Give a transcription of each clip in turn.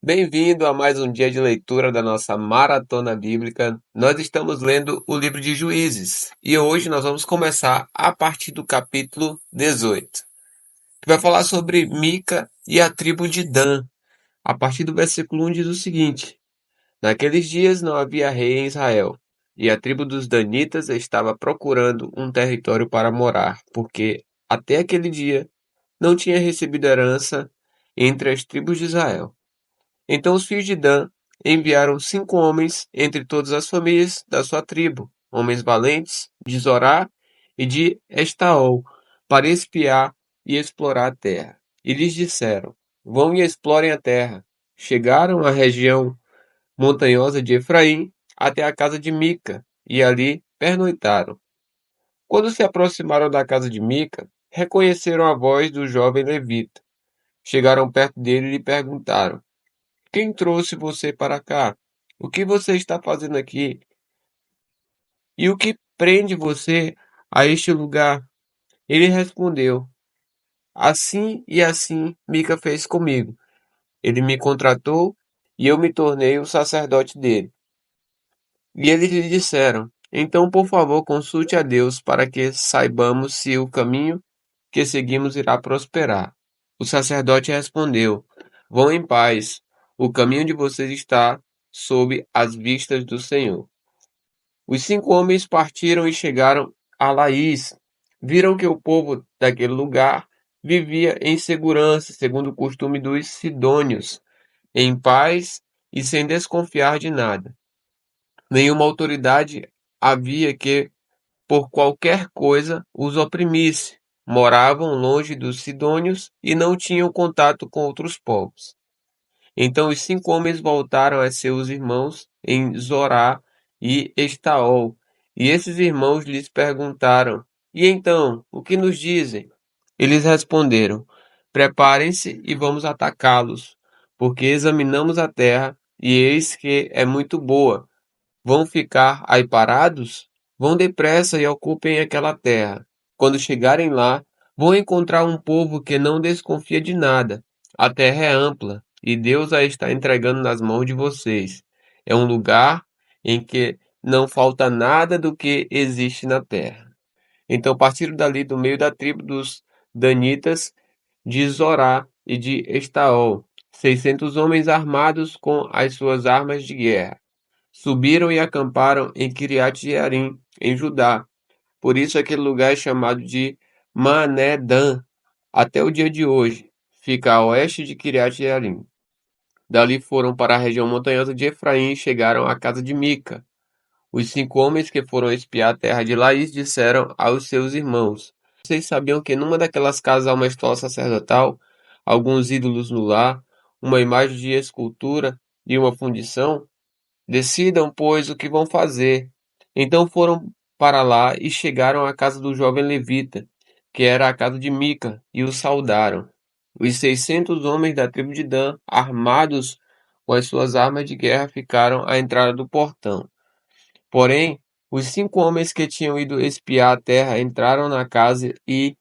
Bem-vindo a mais um dia de leitura da nossa maratona bíblica. Nós estamos lendo o livro de Juízes e hoje nós vamos começar a partir do capítulo 18, que vai falar sobre Mica e a tribo de Dan. A partir do versículo 1 diz o seguinte: Naqueles dias não havia rei em Israel, e a tribo dos Danitas estava procurando um território para morar, porque até aquele dia não tinha recebido herança entre as tribos de Israel. Então os filhos de Dan enviaram 5 homens entre todas as famílias da sua tribo, homens valentes, de Zorá e de Estaol, para espiar e explorar a terra. E lhes disseram: Vão e explorem a terra. Chegaram à região montanhosa de Efraim até a casa de Mica, e ali pernoitaram. Quando se aproximaram da casa de Mica, reconheceram a voz do jovem levita. Chegaram perto dele e lhe perguntaram: Quem trouxe você para cá? O que você está fazendo aqui? E o que prende você a este lugar? Ele respondeu: Assim e assim Mica fez comigo. Ele me contratou e eu me tornei o sacerdote dele. E eles lhe disseram: Então, por favor, consulte a Deus para que saibamos se o caminho que seguimos irá prosperar. O sacerdote respondeu: Vão em paz. O caminho de vocês está sob as vistas do Senhor. Os 5 homens partiram e chegaram a Laís. Viram que o povo daquele lugar vivia em segurança, segundo o costume dos sidônios, em paz e sem desconfiar de nada. Nenhuma autoridade havia que, por qualquer coisa, os oprimisse. Moravam longe dos sidônios e não tinham contato com outros povos. Então os 5 homens voltaram a seus irmãos em Zorá e Estaol. E esses irmãos lhes perguntaram: E então, o que nos dizem? Eles responderam: Preparem-se e vamos atacá-los, porque examinamos a terra e eis que é muito boa. Vão ficar aí parados? Vão depressa e ocupem aquela terra. Quando chegarem lá, vão encontrar um povo que não desconfia de nada. A terra é ampla e Deus a está entregando nas mãos de vocês. É um lugar em que não falta nada do que existe na terra. Então partiram dali do meio da tribo dos Danitas, de Zorá e de Estaol, 600 homens armados com as suas armas de guerra. Subiram e acamparam em Kiriat-Jearim, em Judá. Por isso aquele lugar é chamado de Mané-Dan, até o dia de hoje. Fica a oeste de Kiriat-Jearim. Dali foram para a região montanhosa de Efraim e chegaram à casa de Mica. Os 5 homens que foram espiar a terra de Laís disseram aos seus irmãos: Vocês sabiam que numa daquelas casas há uma estola sacerdotal, alguns ídolos no lar, uma imagem de escultura e uma fundição? Decidam, pois, o que vão fazer. Então foram para lá e chegaram à casa do jovem levita, que era a casa de Mica, e o saudaram. Os 600 homens da tribo de Dan, armados com as suas armas de guerra, ficaram à entrada do portão. Porém, os 5 homens que tinham ido espiar a terra entraram na casa e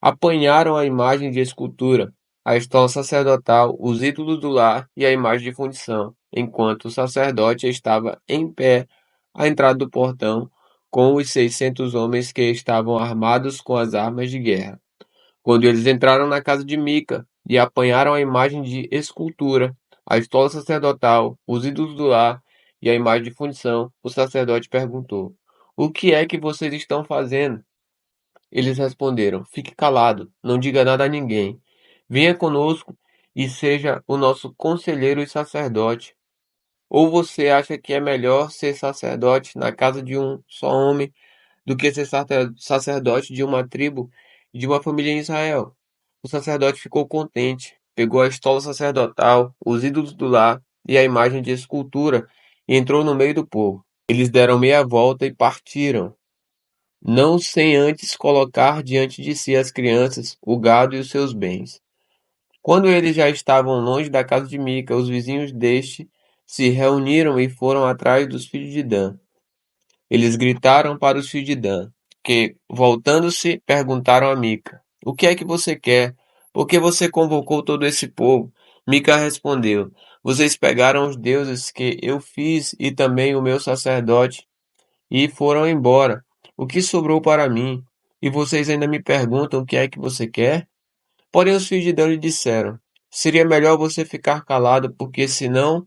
apanharam a imagem de escultura, a estola sacerdotal, os ídolos do lar e a imagem de fundição, enquanto o sacerdote estava em pé à entrada do portão com os 600 homens que estavam armados com as armas de guerra. Quando eles entraram na casa de Mica e apanharam a imagem de escultura, a estola sacerdotal, os ídolos do lar e a imagem de fundição, o sacerdote perguntou: O que é que vocês estão fazendo? Eles responderam: Fique calado, não diga nada a ninguém. Venha conosco e seja o nosso conselheiro e sacerdote. Ou você acha que é melhor ser sacerdote na casa de um só homem do que ser sacerdote de uma tribo e de uma família em Israel? O sacerdote ficou contente, pegou a estola sacerdotal, os ídolos do lar e a imagem de escultura e entrou no meio do povo. Eles deram meia volta e partiram, não sem antes colocar diante de si as crianças, o gado e os seus bens. Quando eles já estavam longe da casa de Mica, os vizinhos deste se reuniram e foram atrás dos filhos de Dan. Eles gritaram para os filhos de Dan, que, voltando-se, perguntaram a Mica: O que é que você quer? Por que você convocou todo esse povo? Mica respondeu: Vocês pegaram os deuses que eu fiz e também o meu sacerdote e foram embora. O que sobrou para mim? E vocês ainda me perguntam o que é que você quer? Porém os filhos de Dan lhe disseram: Seria melhor você ficar calado, porque senão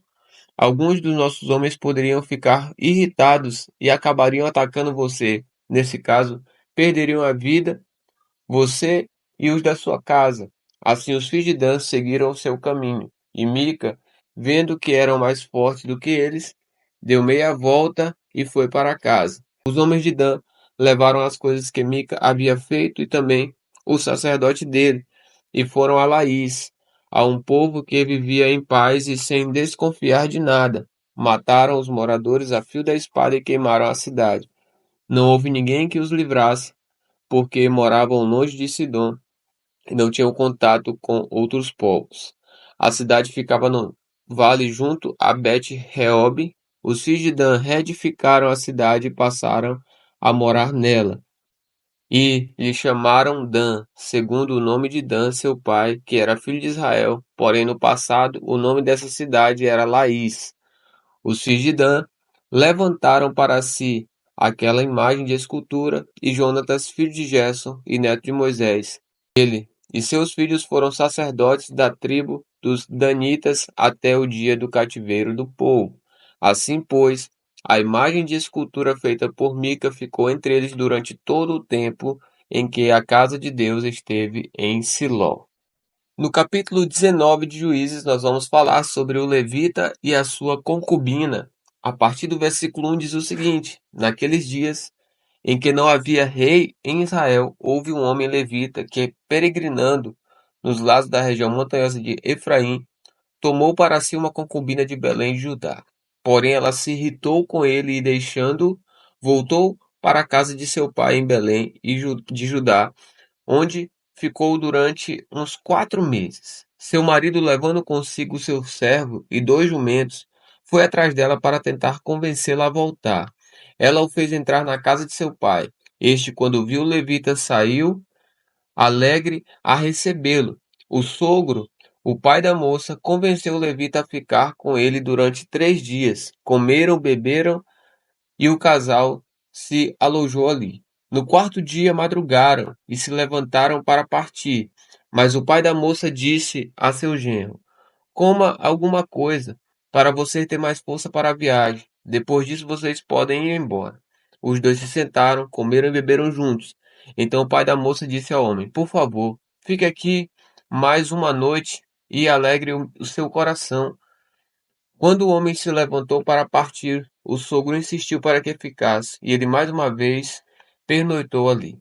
alguns dos nossos homens poderiam ficar irritados e acabariam atacando você. Nesse caso, perderiam a vida, você e os da sua casa. Assim os filhos de Dan seguiram o seu caminho, e Mica, vendo que eram mais fortes do que eles, deu meia volta e foi para casa. Os homens de Dan levaram as coisas que Mica havia feito e também o sacerdote dele, e foram a Laís, a um povo que vivia em paz e sem desconfiar de nada. Mataram os moradores a fio da espada e queimaram a cidade. Não houve ninguém que os livrasse, porque moravam longe de Sidom e não tinham contato com outros povos. A cidade ficava no vale junto a Bet-Reob. Os filhos de Dan reedificaram a cidade e passaram a morar nela. E lhe chamaram Dan, segundo o nome de Dan, seu pai, que era filho de Israel. Porém, no passado, o nome dessa cidade era Laís. Os filhos de Dan levantaram para si aquela imagem de escultura, e Jonatas, filho de Gerson e neto de Moisés. Ele e seus filhos foram sacerdotes da tribo dos Danitas até o dia do cativeiro do povo. Assim, pois, a imagem de escultura feita por Mica ficou entre eles durante todo o tempo em que a casa de Deus esteve em Siló. No capítulo 19 de Juízes, nós vamos falar sobre o levita e a sua concubina. A partir do versículo 1 diz o seguinte: Naqueles dias em que não havia rei em Israel, houve um homem levita que, peregrinando nos lados da região montanhosa de Efraim, tomou para si uma concubina de Belém de Judá. Porém, ela se irritou com ele e, deixando, voltou para a casa de seu pai em Belém de Judá, onde ficou durante uns 4 meses. Seu marido, levando consigo seu servo e 2 jumentos, foi atrás dela para tentar convencê-la a voltar. Ela o fez entrar na casa de seu pai. Este, quando viu o levita, saiu alegre a recebê-lo. O sogro, o pai da moça, convenceu o levita a ficar com ele durante 3 dias. Comeram, beberam e o casal se alojou ali. No quarto dia madrugaram e se levantaram para partir. Mas o pai da moça disse a seu genro: Coma alguma coisa, para você ter mais força para a viagem. Depois disso vocês podem ir embora. Os dois se sentaram, comeram e beberam juntos. Então o pai da moça disse ao homem: Por favor, fique aqui mais uma noite e alegre o seu coração. Quando o homem se levantou para partir, o sogro insistiu para que ficasse, e ele mais uma vez pernoitou ali.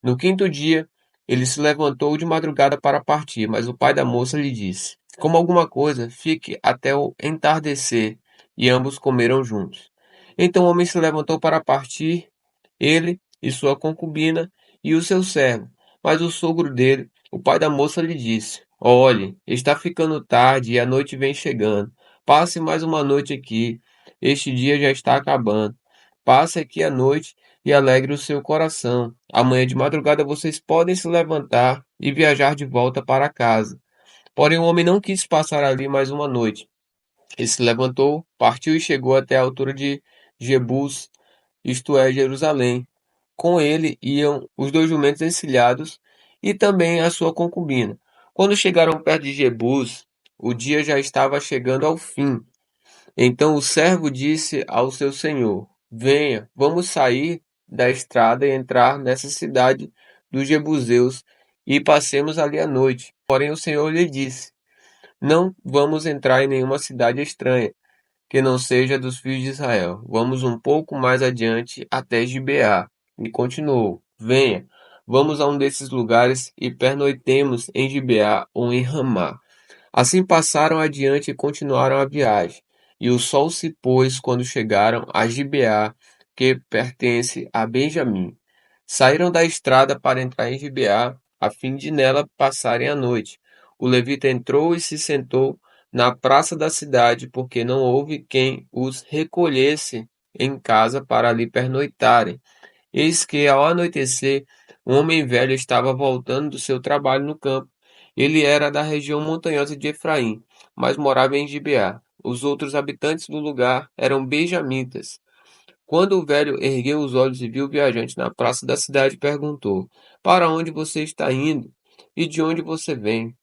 No quinto dia, ele se levantou de madrugada para partir, mas o pai da moça lhe disse: Coma alguma coisa, fique até o entardecer. E ambos comeram juntos. Então o homem se levantou para partir, ele e sua concubina e o seu servo. Mas o sogro dele, o pai da moça, lhe disse: Olhe, está ficando tarde e a noite vem chegando. Passe mais uma noite aqui. Este dia já está acabando. Passe aqui a noite e alegre o seu coração. Amanhã de madrugada vocês podem se levantar e viajar de volta para casa. Porém, o homem não quis passar ali mais uma noite. Ele se levantou, partiu e chegou até a altura de Jebus, isto é, Jerusalém. Com ele iam os 2 jumentos encilhados e também a sua concubina. Quando chegaram perto de Jebus, o dia já estava chegando ao fim. Então o servo disse ao seu senhor: Venha, vamos sair da estrada e entrar nessa cidade dos Jebuseus e passemos ali a noite. Porém o senhor lhe disse: Não vamos entrar em nenhuma cidade estranha, que não seja dos filhos de Israel. Vamos um pouco mais adiante até Gibeá. E continuou: Venha, vamos a um desses lugares e pernoitemos em Gibeá ou em Ramá. Assim passaram adiante e continuaram a viagem. E o sol se pôs quando chegaram a Gibeá, que pertence a Benjamim. Saíram da estrada para entrar em Gibeá, a fim de nela passarem a noite. O levita entrou e se sentou na praça da cidade, porque não houve quem os recolhesse em casa para ali pernoitarem. Eis que, ao anoitecer, um homem velho estava voltando do seu trabalho no campo. Ele era da região montanhosa de Efraim. mas morava em Gibeá. Os outros habitantes do lugar eram benjamitas. Quando o velho ergueu os olhos e viu o viajante na praça da cidade, perguntou: Para onde você está indo? E de onde você vem?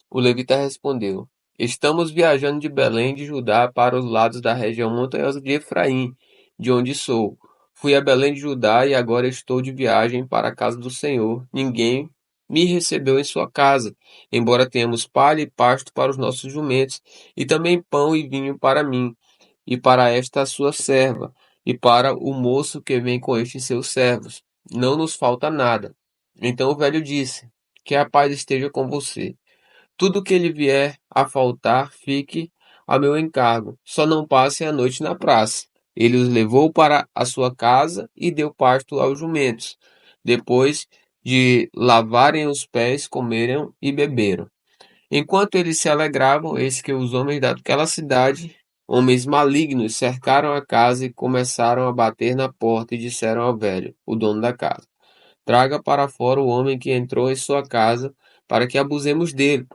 O levita respondeu: Estamos viajando de Belém de Judá para os lados da região montanhosa de Efraim, de onde sou. Fui a Belém de Judá e agora estou de viagem para a casa do Senhor. Ninguém me recebeu em sua casa, embora tenhamos palha e pasto para os nossos jumentos, e também pão e vinho para mim, e para esta sua serva, e para o moço que vem com estes seus servos. Não nos falta nada. Então o velho disse: Que a paz esteja com você. Tudo que lhe vier a faltar, fique a meu encargo. Só não passe a noite na praça. Ele os levou para a sua casa e deu pasto aos jumentos. Depois de lavarem os pés, comeram e beberam. Enquanto eles se alegravam, eis que os homens daquela cidade, homens malignos, cercaram a casa e começaram a bater na porta e disseram ao velho, o dono da casa: Traga para fora o homem que entrou em sua casa, para que abusemos dele.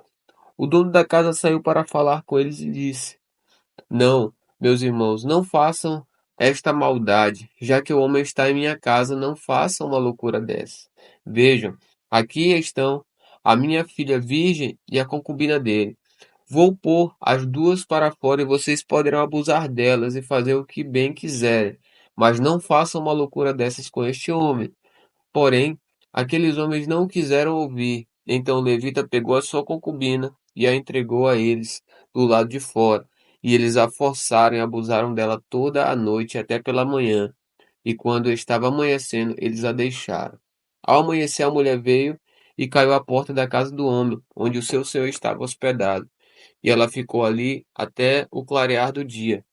O dono da casa saiu para falar com eles e disse: Não, meus irmãos, não façam esta maldade, já que o homem está em minha casa, não façam uma loucura dessa. Vejam, aqui estão a minha filha virgem e a concubina dele. Vou pôr as duas para fora e vocês poderão abusar delas e fazer o que bem quiserem, mas não façam uma loucura dessas com este homem. Porém, aqueles homens não quiseram ouvir. Então o levita pegou a sua concubina e a entregou a eles do lado de fora. E eles a forçaram e abusaram dela toda a noite até pela manhã. E quando estava amanhecendo, eles a deixaram. Ao amanhecer, a mulher veio e caiu à porta da casa do homem, onde o seu senhor estava hospedado. E ela ficou ali até o clarear do dia.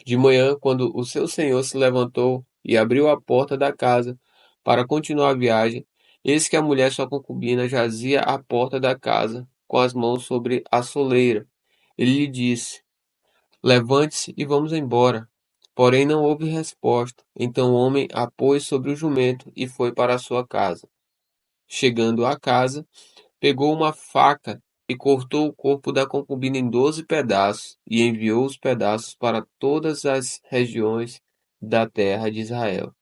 De manhã, quando o seu senhor se levantou e abriu a porta da casa para continuar a viagem, eis que a mulher, sua concubina, jazia à porta da casa, com as mãos sobre a soleira. Ele lhe disse: Levante-se e vamos embora. Porém, não houve resposta. Então o homem a pôs sobre o jumento e foi para a sua casa. Chegando à casa, pegou uma faca e cortou o corpo da concubina em 12 pedaços e enviou os pedaços para todas as regiões da terra de Israel.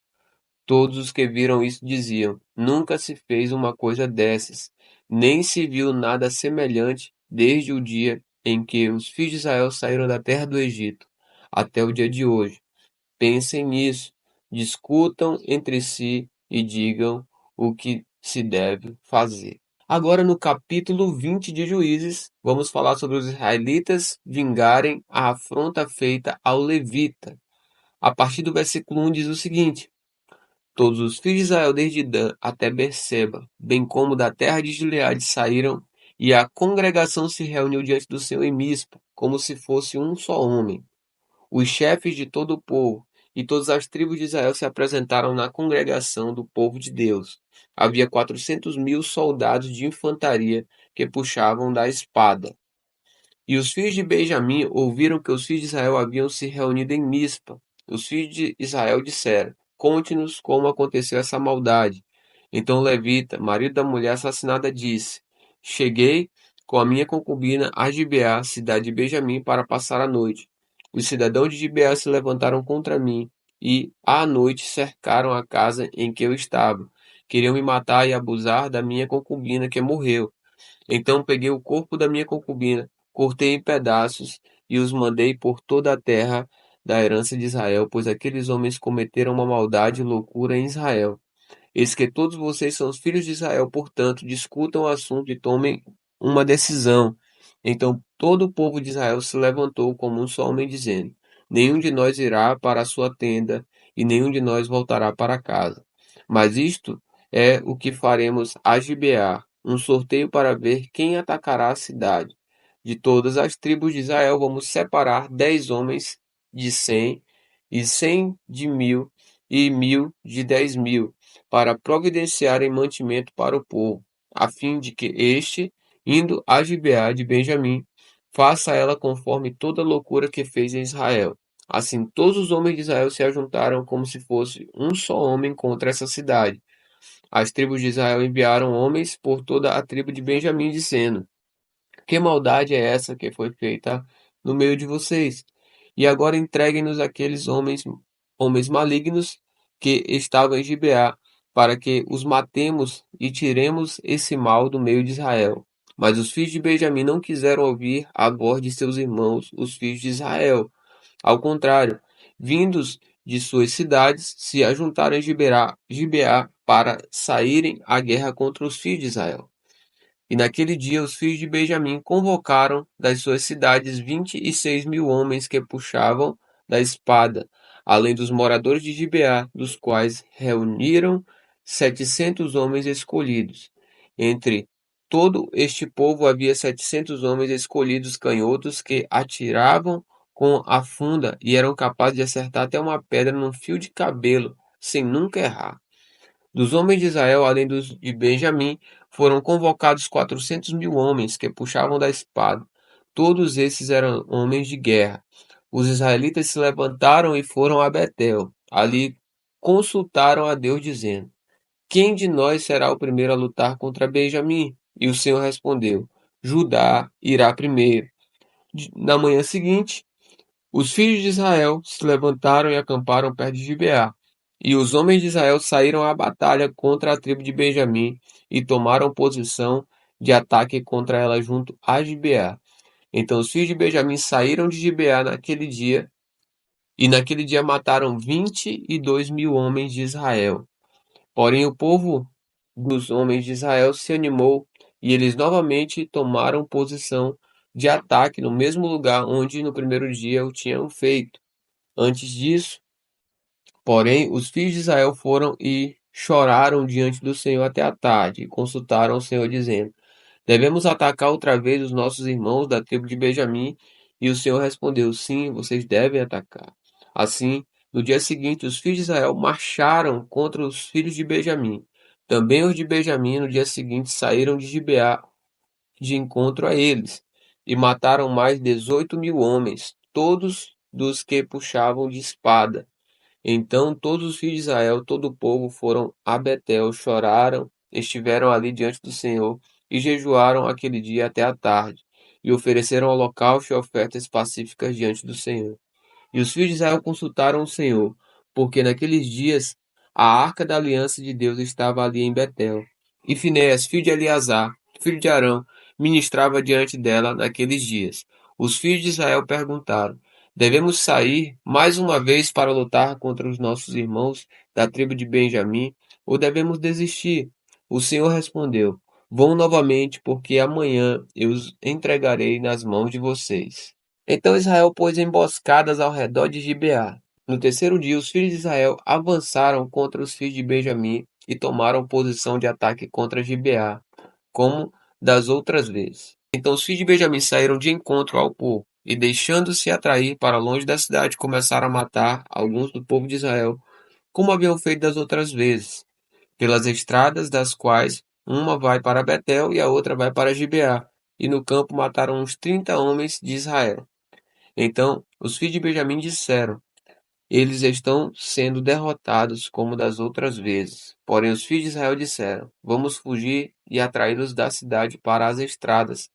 Todos os que viram isso diziam: Nunca se fez uma coisa dessas, nem se viu nada semelhante desde o dia em que os filhos de Israel saíram da terra do Egito até o dia de hoje. Pensem nisso, discutam entre si e digam o que se deve fazer. Agora, no capítulo 20 de Juízes, vamos falar sobre os israelitas vingarem a afronta feita ao levita. A partir do versículo 1 diz o seguinte: Todos os filhos de Israel, desde Dan até Berseba, bem como da terra de Gileade, saíram, e a congregação se reuniu diante do Senhor em Mispa, como se fosse um só homem. Os chefes de todo o povo e todas as tribos de Israel se apresentaram na congregação do povo de Deus. Havia 400.000 soldados de infantaria que puxavam da espada. E os filhos de Benjamim ouviram que os filhos de Israel haviam se reunido em Mispa. Os filhos de Israel disseram: Conte-nos como aconteceu essa maldade. Então o levita, marido da mulher assassinada, disse: Cheguei com a minha concubina a Gibeá, cidade de Benjamim, para passar a noite. Os cidadãos de Gibeá se levantaram contra mim e, à noite, cercaram a casa em que eu estava. Queriam me matar e abusar da minha concubina que morreu. Então peguei o corpo da minha concubina, cortei em pedaços e os mandei por toda a terra da herança de Israel, pois aqueles homens cometeram uma maldade e loucura em Israel. Eis que todos vocês são os filhos de Israel, portanto, discutam o assunto e tomem uma decisão. Então todo o povo de Israel se levantou como um só homem, dizendo: Nenhum de nós irá para a sua tenda, e nenhum de nós voltará para casa. Mas isto é o que faremos a Gibeá, um sorteio para ver quem atacará a cidade. De todas as tribos de Israel vamos separar 10 homens de 100, e 100 de 1.000, e 1.000 de 10.000, para providenciarem mantimento para o povo, a fim de que este, indo a Gibeá de Benjamim, faça ela conforme toda a loucura que fez em Israel. Assim todos os homens de Israel se ajuntaram como se fosse um só homem contra essa cidade. As tribos de Israel enviaram homens por toda a tribo de Benjamim, dizendo: Que maldade é essa que foi feita no meio de vocês? E agora entreguem-nos aqueles homens malignos que estavam em Gibeá, para que os matemos e tiremos esse mal do meio de Israel. Mas os filhos de Benjamim não quiseram ouvir a voz de seus irmãos, os filhos de Israel. Ao contrário, vindos de suas cidades, se ajuntaram em Gibeá para saírem à guerra contra os filhos de Israel. E naquele dia os filhos de Benjamim convocaram das suas cidades 26.000 homens que puxavam da espada, além dos moradores de Gibeá, dos quais reuniram 700 homens escolhidos. Entre todo este povo havia 700 homens escolhidos canhotos que atiravam com a funda e eram capazes de acertar até uma pedra num fio de cabelo, sem nunca errar. Dos homens de Israel, além dos de Benjamim, foram convocados 400.000 homens que puxavam da espada. Todos esses eram homens de guerra. Os israelitas se levantaram e foram a Betel. Ali consultaram a Deus, dizendo: Quem de nós será o primeiro a lutar contra Benjamim? E o Senhor respondeu: Judá irá primeiro. Na manhã seguinte, os filhos de Israel se levantaram e acamparam perto de Gibeá. E os homens de Israel saíram à batalha contra a tribo de Benjamim e tomaram posição de ataque contra ela junto a Gibeá. Então os filhos de Benjamim saíram de Gibeá naquele dia, e naquele dia mataram 22.000 homens de Israel. Porém o povo dos homens de Israel se animou, e eles novamente tomaram posição de ataque no mesmo lugar onde no primeiro dia o tinham feito. Antes disso, porém, os filhos de Israel foram e choraram diante do Senhor até a tarde, e consultaram o Senhor, dizendo: Devemos atacar outra vez os nossos irmãos da tribo de Benjamim? E o Senhor respondeu: Sim, vocês devem atacar. Assim, no dia seguinte, os filhos de Israel marcharam contra os filhos de Benjamim. Também os de Benjamim, no dia seguinte, saíram de Gibeá de encontro a eles, e mataram mais 18.000 homens, todos dos que puxavam de espada. Então todos os filhos de Israel, todo o povo, foram a Betel, choraram, estiveram ali diante do Senhor, e jejuaram aquele dia até a tarde, e ofereceram holocausto e ofertas pacíficas diante do Senhor. E os filhos de Israel consultaram o Senhor, porque naqueles dias a arca da aliança de Deus estava ali em Betel. E Finéias, filho de Eleazar, filho de Arão, ministrava diante dela naqueles dias. Os filhos de Israel perguntaram: Devemos sair mais uma vez para lutar contra os nossos irmãos da tribo de Benjamim, ou devemos desistir? O Senhor respondeu: Vão novamente, porque amanhã eu os entregarei nas mãos de vocês. Então Israel pôs emboscadas ao redor de Gibeá. No terceiro dia, os filhos de Israel avançaram contra os filhos de Benjamim e tomaram posição de ataque contra Gibeá, como das outras vezes. Então os filhos de Benjamim saíram de encontro ao povo e, deixando-se atrair para longe da cidade, começaram a matar alguns do povo de Israel, como haviam feito das outras vezes, pelas estradas das quais uma vai para Betel e a outra vai para Gibeá. E no campo mataram uns 30 homens de Israel. Então os filhos de Benjamim disseram: Eles estão sendo derrotados como das outras vezes. Porém os filhos de Israel disseram: Vamos fugir e atraí-los da cidade para as estradas.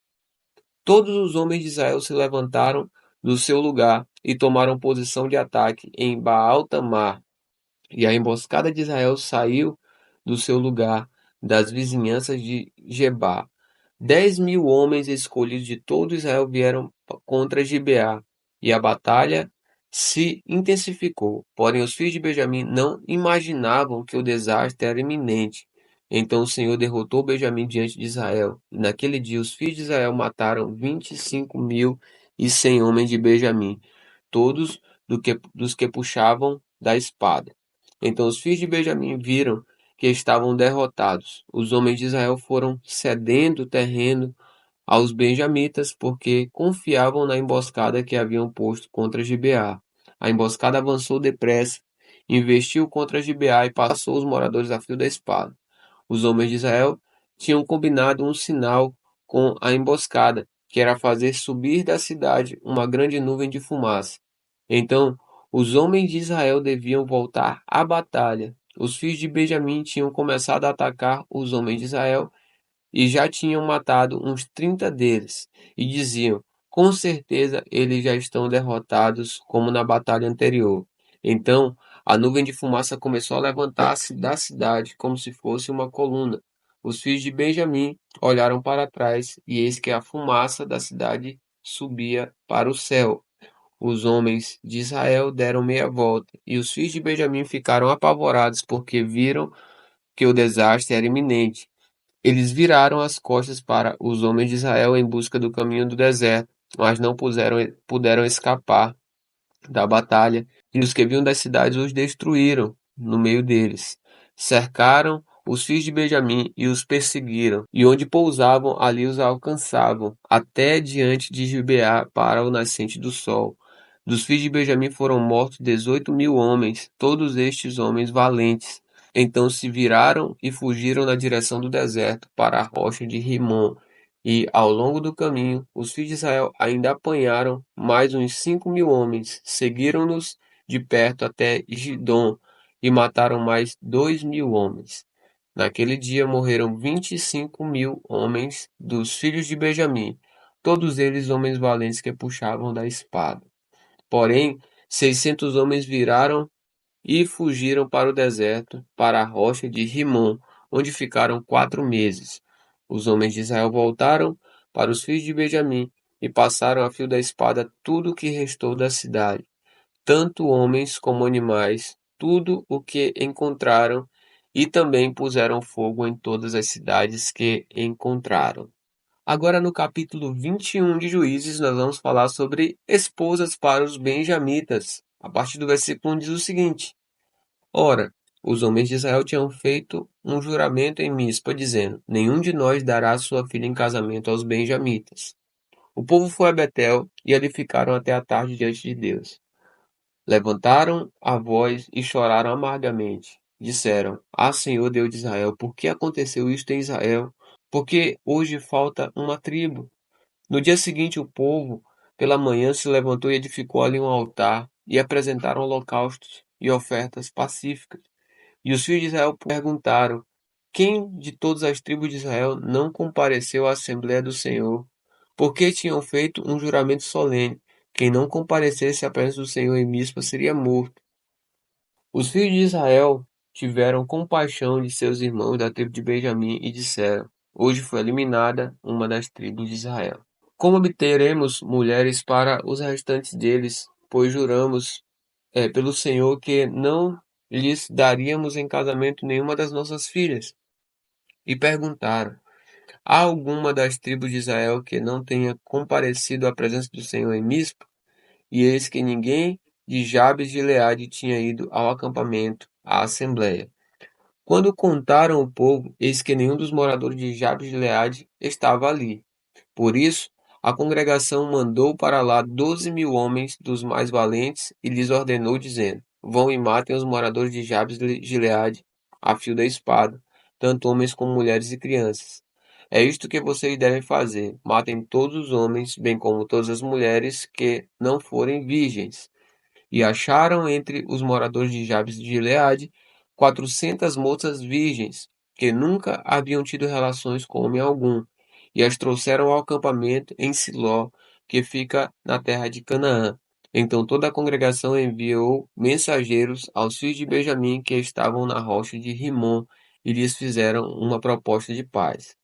Todos os homens de Israel se levantaram do seu lugar e tomaram posição de ataque em Baal-Tamar. E a emboscada de Israel saiu do seu lugar das vizinhanças de Gebá. 10.000 homens escolhidos de todo Israel vieram contra Gibeá, e a batalha se intensificou. Porém, os filhos de Benjamim não imaginavam que o desastre era iminente. Então o Senhor derrotou Benjamim diante de Israel. E naquele dia os filhos de Israel mataram 25.100 homens de Benjamim, todos dos que puxavam da espada. Então os filhos de Benjamim viram que estavam derrotados. Os homens de Israel foram cedendo terreno aos benjamitas, porque confiavam na emboscada que haviam posto contra Gibeá. A emboscada avançou depressa, investiu contra Gibeá e passou os moradores a fio da espada. Os homens de Israel tinham combinado um sinal com a emboscada, que era fazer subir da cidade uma grande nuvem de fumaça. Então, os homens de Israel deviam voltar à batalha. Os filhos de Benjamim tinham começado a atacar os homens de Israel e já tinham matado uns 30 deles, e diziam: com certeza eles já estão derrotados, como na batalha anterior. Então a nuvem de fumaça começou a levantar-se da cidade como se fosse uma coluna. Os filhos de Benjamim olharam para trás, e eis que a fumaça da cidade subia para o céu. Os homens de Israel deram meia volta, e os filhos de Benjamim ficaram apavorados, porque viram que o desastre era iminente. Eles viraram as costas para os homens de Israel em busca do caminho do deserto, mas não puderam escapar da batalha, e os que vinham das cidades os destruíram no meio deles. Cercaram os filhos de Benjamim e os perseguiram, e onde pousavam, ali os alcançavam, até diante de Gibeá para o nascente do sol. Dos filhos de Benjamim foram mortos 18.000 homens, todos estes homens valentes. Então se viraram e fugiram na direção do deserto para a rocha de Rimon. E, ao longo do caminho, os filhos de Israel ainda apanharam mais uns 5.000 homens, seguiram-nos de perto até Gidom e mataram mais 2.000 homens. Naquele dia morreram 25.000 homens dos filhos de Benjamim, todos eles homens valentes que puxavam da espada. Porém, 600 homens viraram e fugiram para o deserto, para a rocha de Rimon, onde ficaram 4 meses. Os homens de Israel voltaram para os filhos de Benjamim e passaram a fio da espada tudo o que restou da cidade, tanto homens como animais, tudo o que encontraram, e também puseram fogo em todas as cidades que encontraram. Agora, no capítulo 21 de Juízes, nós vamos falar sobre esposas para os benjamitas. A partir do versículo 1 diz o seguinte: Ora, os homens de Israel tinham feito um juramento em Mispa, dizendo: nenhum de nós dará sua filha em casamento aos benjamitas. O povo foi a Betel e ali ficaram até a tarde diante de Deus. Levantaram a voz e choraram amargamente. Disseram: Ah, Senhor Deus de Israel, por que aconteceu isto em Israel? Porque hoje falta uma tribo. No dia seguinte, o povo, pela manhã, se levantou e edificou ali um altar e apresentaram holocaustos e ofertas pacíficas. E os filhos de Israel perguntaram: quem de todas as tribos de Israel não compareceu à Assembleia do Senhor? Porque tinham feito um juramento solene: quem não comparecesse à presença do Senhor em Mispa seria morto. Os filhos de Israel tiveram compaixão de seus irmãos da tribo de Benjamim e disseram: hoje foi eliminada uma das tribos de Israel. Como obteremos mulheres para os restantes deles, pois juramos pelo Senhor que não lhes daríamos em casamento nenhuma das nossas filhas. E perguntaram: há alguma das tribos de Israel que não tenha comparecido à presença do Senhor em Mispa? E eis que ninguém de Jabes de Gileade tinha ido ao acampamento, à assembleia. Quando contaram o povo, eis que nenhum dos moradores de Jabes de Gileade estava ali. Por isso, a congregação mandou para lá 12.000 homens dos mais valentes e lhes ordenou, dizendo: vão e matem os moradores de Jabes de Gileade a fio da espada, tanto homens como mulheres e crianças. É isto que vocês devem fazer: matem todos os homens, bem como todas as mulheres que não forem virgens. E acharam entre os moradores de Jabes de Gileade 400 moças virgens, que nunca haviam tido relações com homem algum, e as trouxeram ao acampamento em Siló, que fica na terra de Canaã. Então toda a congregação enviou mensageiros aos filhos de Benjamim que estavam na rocha de Rimon, e lhes fizeram uma proposta de paz.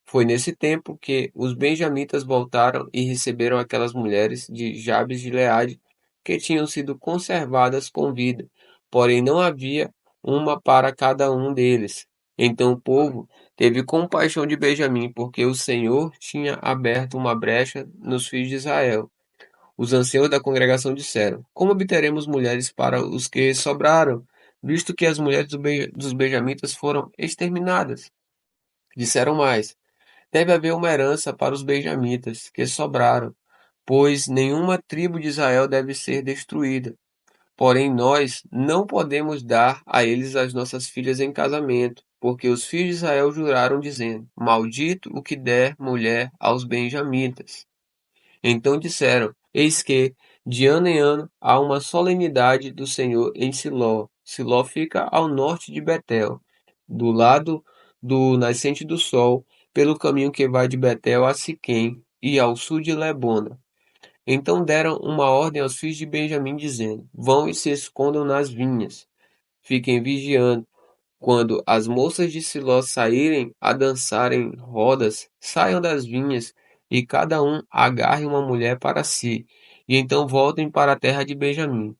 Foi nesse tempo que os benjamitas voltaram e receberam aquelas mulheres de Jabes de Gileade que tinham sido conservadas com vida, porém não havia uma para cada um deles. Então o povo teve compaixão de Benjamim, porque o Senhor tinha aberto uma brecha nos filhos de Israel. Os anciãos da congregação disseram: como obteremos mulheres para os que sobraram, visto que as mulheres dos benjamitas foram exterminadas? Disseram mais: deve haver uma herança para os benjamitas, que sobraram, pois nenhuma tribo de Israel deve ser destruída. Porém, nós não podemos dar a eles as nossas filhas em casamento, porque os filhos de Israel juraram, dizendo: maldito o que der mulher aos benjamitas. Então disseram: eis que, de ano em ano, há uma solenidade do Senhor em Siló. Siló fica ao norte de Betel, do lado do nascente do sol, pelo caminho que vai de Betel a Siquém e ao sul de Lebona. Então deram uma ordem aos filhos de Benjamim, dizendo: Vão e se escondam nas vinhas. Fiquem vigiando. Quando as moças de Siló saírem a dançar em rodas, saiam das vinhas, e cada um agarre uma mulher para si, e então voltem para a terra de Benjamim.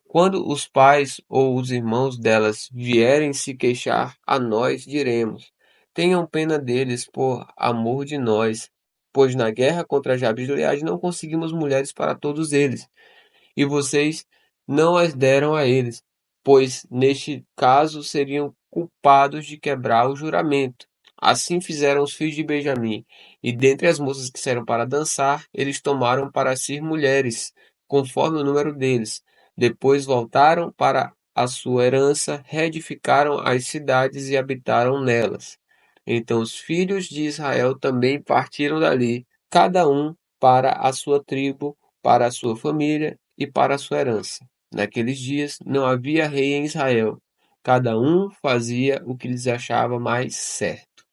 Quando os pais ou os irmãos delas vierem se queixar a nós, diremos: Tenham pena deles por amor de nós, pois na guerra contra Jabes e Gileade não conseguimos mulheres para todos eles e vocês não as deram a eles, pois neste caso seriam culpados de quebrar o juramento. Assim fizeram os filhos de Benjamim, e dentre as moças que saíram para dançar, eles tomaram para si mulheres, conforme o número deles. Depois voltaram para a sua herança, reedificaram as cidades e habitaram nelas. Então os filhos de Israel também partiram dali, cada um para a sua tribo, para a sua família e para a sua herança. Naqueles dias não havia rei em Israel. Cada um fazia o que lhes achava mais certo.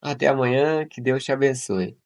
Até amanhã, que Deus te abençoe.